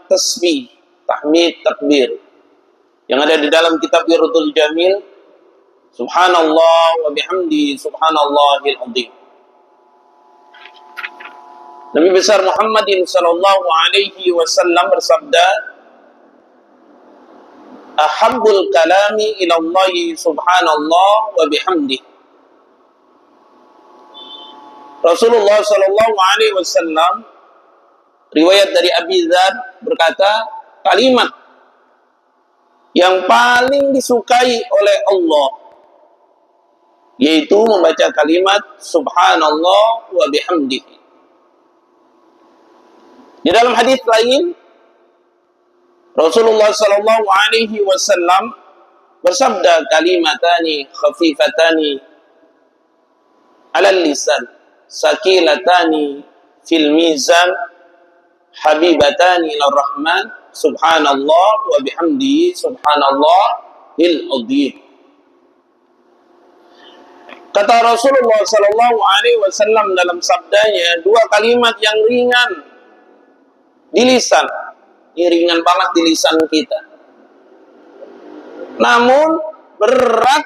tasbih, tahmid, takbir yang ada di dalam kitab Irwatul Jamil, subhanallah wa bihamdi subhanallahil azim. Nabi besar Muhammadin sallallahu alaihi wasallam bersabda, ahabbul kalami ilallahi subhanallah wa bihamdi. Rasulullah sallallahu alaihi wasallam riwayat dari Abi Dzar berkata, kalimat yang paling disukai oleh Allah yaitu membaca kalimat subhanallah wa bihamdihi. Di dalam hadis lain Rasulullah sallallahu alaihi wasallam bersabda, kalimatani khafifatani 'alal lisan, sakilatani fil mizan, habibatani ilar rahman, subhanallah wa bihamdihi subhanallahil azim. Kata Rasulullah sallallahu alaihi wasallam dalam sabdanya, dua kalimat yang ringan di lisan, ini ringan banget di lisan kita, namun berat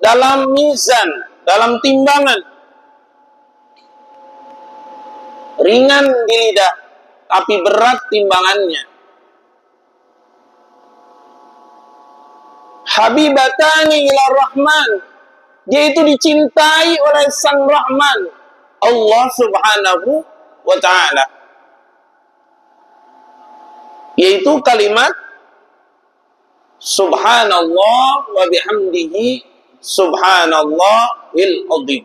dalam mizan, dalam timbangan. Ringan di lidah, tapi berat timbangannya. Habibatani ila rahman, dia itu dicintai oleh sang Rahman, Allah subhanahu wa ta'ala, yaitu kalimat subhanallah wa bihamdihi subhanallahil azim.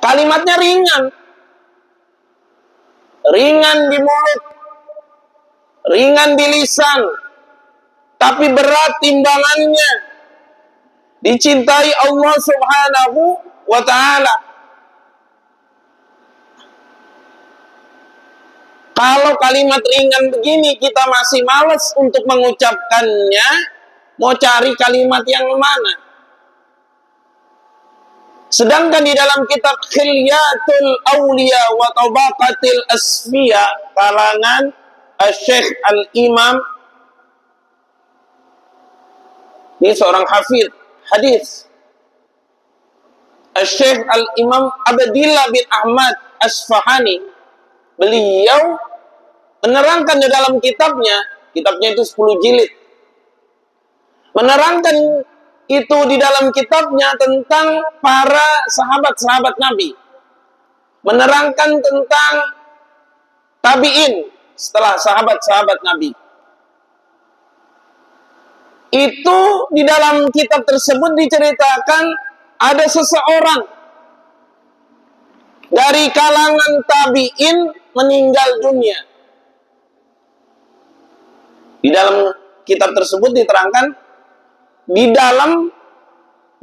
Kalimatnya ringan, ringan di mulut, ringan di lisan, tapi berat timbangannya, dicintai Allah subhanahu wa ta'ala. Kalau kalimat ringan begini kita masih malas untuk mengucapkannya, mau cari kalimat yang mana? Sedangkan di dalam kitab Khilyatul Awliya wa Tabaqatil Asfiya kalangan Syekh Al-Imam, ini seorang hafidh hadis, Syekh Al-Imam Abdillah bin Ahmad Asfahani, beliau menerangkan di dalam kitabnya itu 10 jilid, menerangkan itu di dalam kitabnya tentang para sahabat-sahabat Nabi, menerangkan tentang tabi'in setelah sahabat-sahabat Nabi. Itu di dalam kitab tersebut diceritakan ada seseorang dari kalangan tabi'in meninggal dunia. Di dalam kitab tersebut diterangkan, di dalam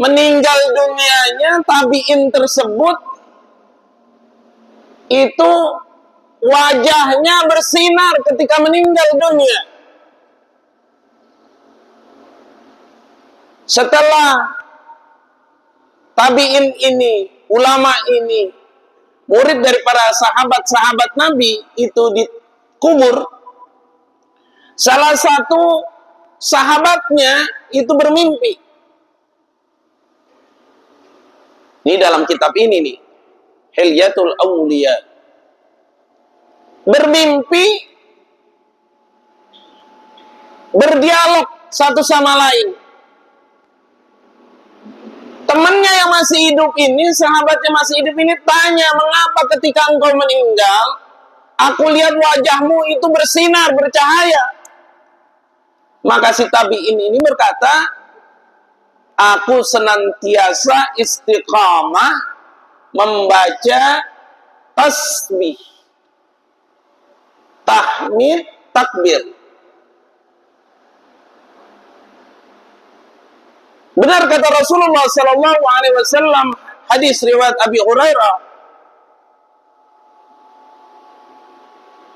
meninggal dunianya tabi'in tersebut itu wajahnya bersinar ketika meninggal dunia. Setelah tabi'in ini, ulama ini, murid dari para sahabat-sahabat Nabi itu dikubur, salah satu sahabatnya itu bermimpi. Ini dalam kitab ini nih, Hilyatul Awliya. Bermimpi, berdialog satu sama lain. Temannya yang masih hidup ini, sahabatnya masih hidup ini tanya, mengapa ketika engkau meninggal, aku lihat wajahmu itu bersinar, bercahaya. Maka si tabi'in ini berkata, aku senantiasa istiqamah membaca tasbih, tahmid, takbir. Benar kata Rasulullah sallallahu alaihi wasallam, hadis riwayat Abi Hurairah.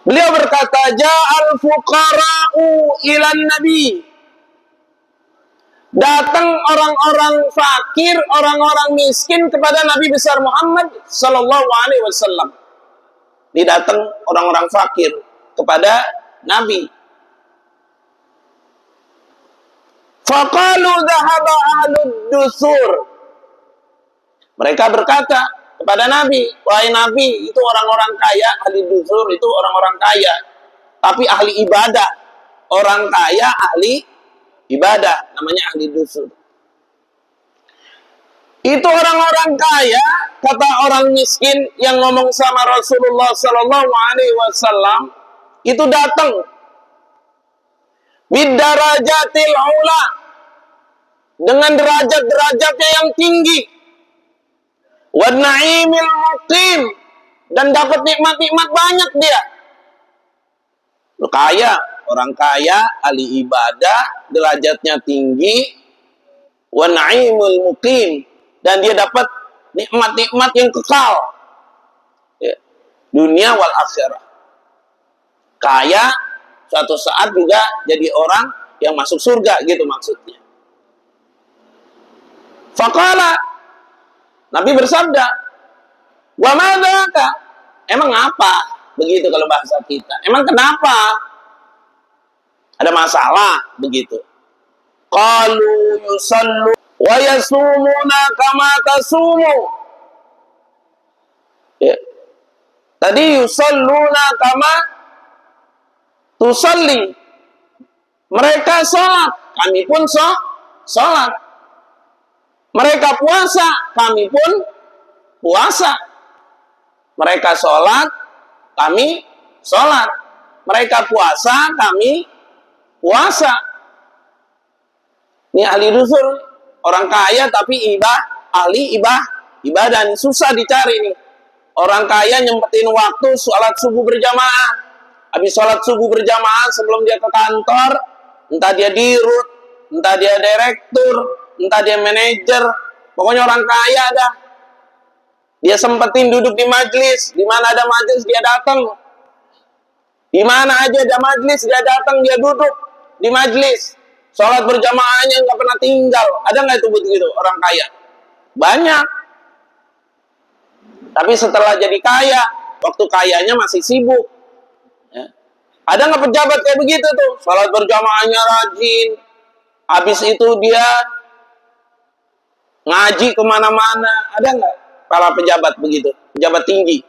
Beliau berkata, ja'al fuqara'u ilan nabi. Datang orang-orang fakir, orang-orang miskin kepada Nabi besar Muhammad sallallahu alaihi wasallam. didatang orang-orang fakir kepada Nabi. Faqalu dhahaba ahlud dusur. Mereka berkata kepada Nabi, wahai Nabi, itu orang-orang kaya, ahli dusur itu orang-orang kaya, tapi ahli ibadah. Orang kaya ahli ibadah, namanya ahli dusur. Itu orang-orang kaya, kata orang miskin yang ngomong sama Rasulullah Sallallahu Alaihi Wasallam, itu datang bidarajatil ula, dengan derajat-derajatnya yang tinggi, wa naimil muqim, dan dapat nikmat-nikmat banyak dia. Lu kaya, orang kaya, ahli ibadah, derajatnya tinggi, wa naimul muqim, dan dia dapat nikmat-nikmat yang kekal, ya, dunia wal akhirah. Kaya, suatu saat juga jadi orang yang masuk surga, gitu maksudnya. Faqala, Nabi bersabda, wa madzaka, emang apa? Begitu kalau bahasa kita. Emang kenapa? Ada masalah begitu. Qalu yusallu wa yasumuna kama tasumu. Ya. Tadi yusalluna kama tusalli. Mereka sholat, kami pun sholat. Mereka puasa, kami pun puasa. Mereka sholat, kami sholat. Mereka puasa, kami puasa. Ini ahli dusur, orang kaya tapi ahli ibadah. Ini susah dicari nih. Orang kaya nyempetin waktu sholat subuh berjamaah. Habis sholat subuh berjamaah sebelum dia ke kantor, entah dia dirut, entah dia direktur, entah dia manajer, pokoknya orang kaya dah. Dia sempetin duduk di majlis, di mana ada majlis dia datang. Di mana aja ada majlis dia datang, dia duduk di majlis. Sholat berjamaahnya nggak pernah tinggal. Ada nggak itu begitu orang kaya? Banyak. Tapi setelah jadi kaya, waktu kayanya masih sibuk. Ya. Ada nggak pejabat kayak begitu tuh? Sholat berjamaahnya rajin. Habis itu dia ngaji kemana-mana. Ada nggak para pejabat begitu? Pejabat tinggi.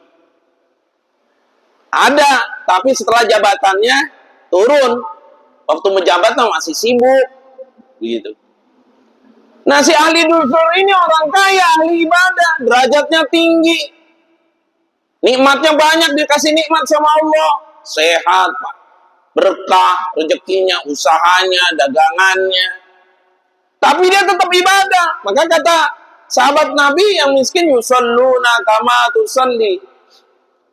Ada, tapi setelah jabatannya turun. Waktu menjabat masih sibuk. Begitu. Nah, si ahli dusur ini orang kaya, ahli ibadah, derajatnya tinggi. Nikmatnya banyak, dikasih nikmat sama Allah. Sehat, Pak. Berkah, rezekinya, usahanya, dagangannya. Tapi dia tetap ibadah. Maka kata sahabat Nabi yang miskin, yusalluna kama tusalli.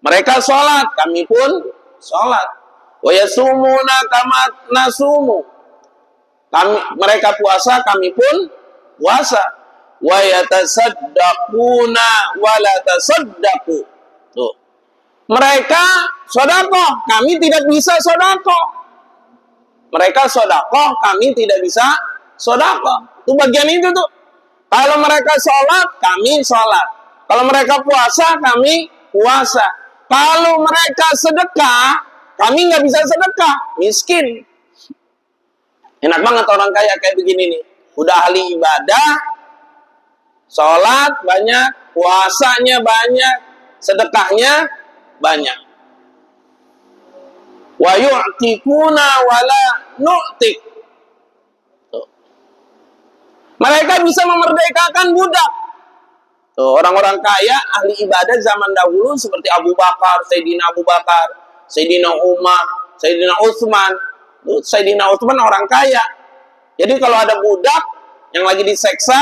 Mereka sholat, kami pun sholat. Wa yasumuna kama nasumu. Mereka puasa, kami pun puasa. Wa yatasaddaquna wa la tasaddaqu. Tuh. Mereka sedekah, kami tidak bisa sedekah. Mereka sedekah, kami tidak bisa sedekah. Itu bagian itu tuh. Kalau mereka sholat, kami sholat. Kalau mereka puasa, kami puasa. Kalau mereka sedekah, kami nggak bisa sedekah, miskin. Enak banget orang kaya kayak begini nih. Udah ahli ibadah, sholat banyak, puasanya banyak, sedekahnya banyak. Wa yu'tikuna wala nu'tik. Mereka bisa memerdekakan budak. Tuh, orang-orang kaya, ahli ibadah zaman dahulu seperti Abu Bakar, Sayyidina Umar, Sayyidina Utsman. Sayyidina Utsman orang kaya. Jadi kalau ada budak yang lagi diseksa,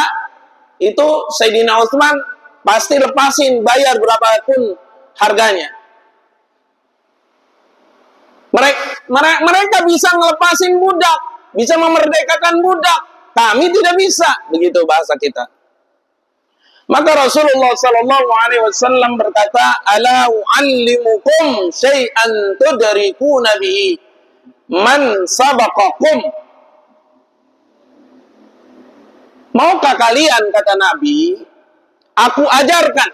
itu Sayyidina Utsman pasti lepasin, bayar berapapun harganya. Mereka bisa ngelepasin budak, bisa memerdekakan budak. Kami tidak bisa, begitu bahasa kita. Maka Rasulullah Sallallahu Alaihi Wasallam berkata, "Ala u'allimukum syai'an tudrikuna bihi man sabaqakum." Maukah kalian, kata Nabi, aku ajarkan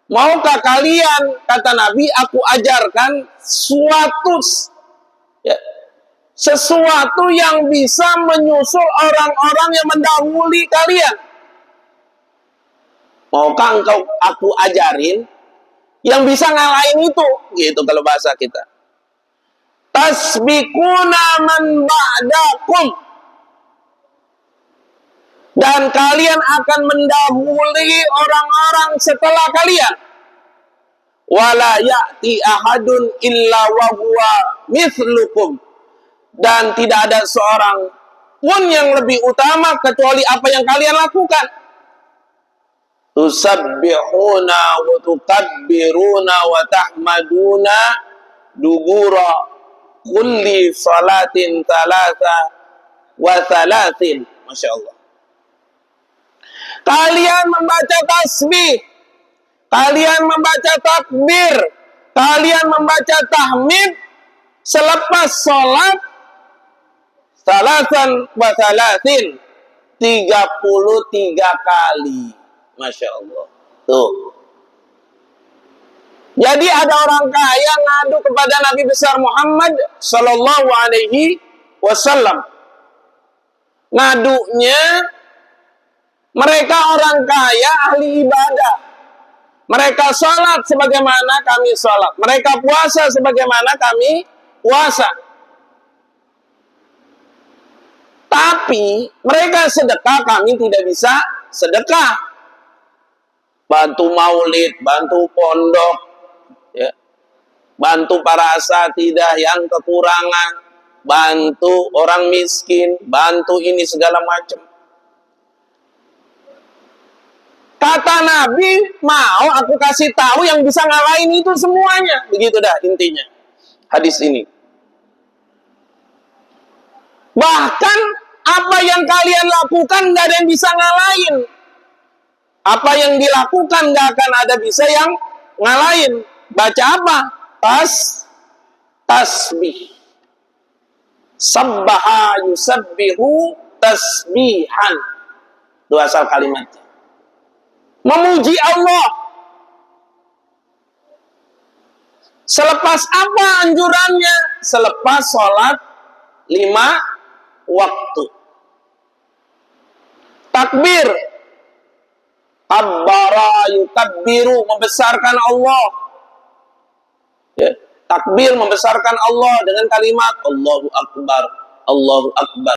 Maukah kalian, kata Nabi, aku ajarkan sesuatu yang bisa menyusul orang-orang yang mendahului kalian? Maukah aku ajarin yang bisa ngalahin itu? Gitu kalau bahasa kita. Tasbiquna man ba'dakum. Dan kalian akan mendahului orang-orang setelah kalian. Wala ya'ti ahadun illa wa huwa mithlukum. Dan tidak ada seorang pun yang lebih utama kecuali apa yang kalian lakukan. Tusabbihuna wa tukabbiruna wa tahmaduna dubura kulli salatin thalatha wa thalathin. Masya Allah. Kalian membaca tasbih, kalian membaca takbir, kalian membaca tahmid selepas sholat salatan wa salatin 33 kali. Masya Allah. Tuh. Jadi ada orang kaya ngadu kepada Nabi besar Muhammad Sallallahu Alaihi Wasallam. Ngadunya, mereka orang kaya ahli ibadah. Mereka sholat sebagaimana kami sholat. Mereka puasa sebagaimana kami puasa. Tapi mereka sedekah, kami tidak bisa sedekah. Bantu maulid, bantu pondok, ya. Bantu para asatidah yang kekurangan, bantu orang miskin, bantu ini segala macam. Kata Nabi, mau aku kasih tahu yang bisa ngalahin itu semuanya. Begitu dah intinya hadis ini. Bahkan apa yang kalian lakukan gak ada yang bisa ngalahin. Apa yang dilakukan gak akan ada bisa yang ngalahin. Baca apa? Tasbih. Sabbaha yusabbihu tasbihan. Itu asal kalimatnya. Memuji Allah. Selepas apa anjurannya? Selepas sholat 5 waktu. Takbir. Kabbara yukabbiru, membesarkan Allah. Ya. Takbir membesarkan Allah dengan kalimat Allahu Akbar. Allahu Akbar.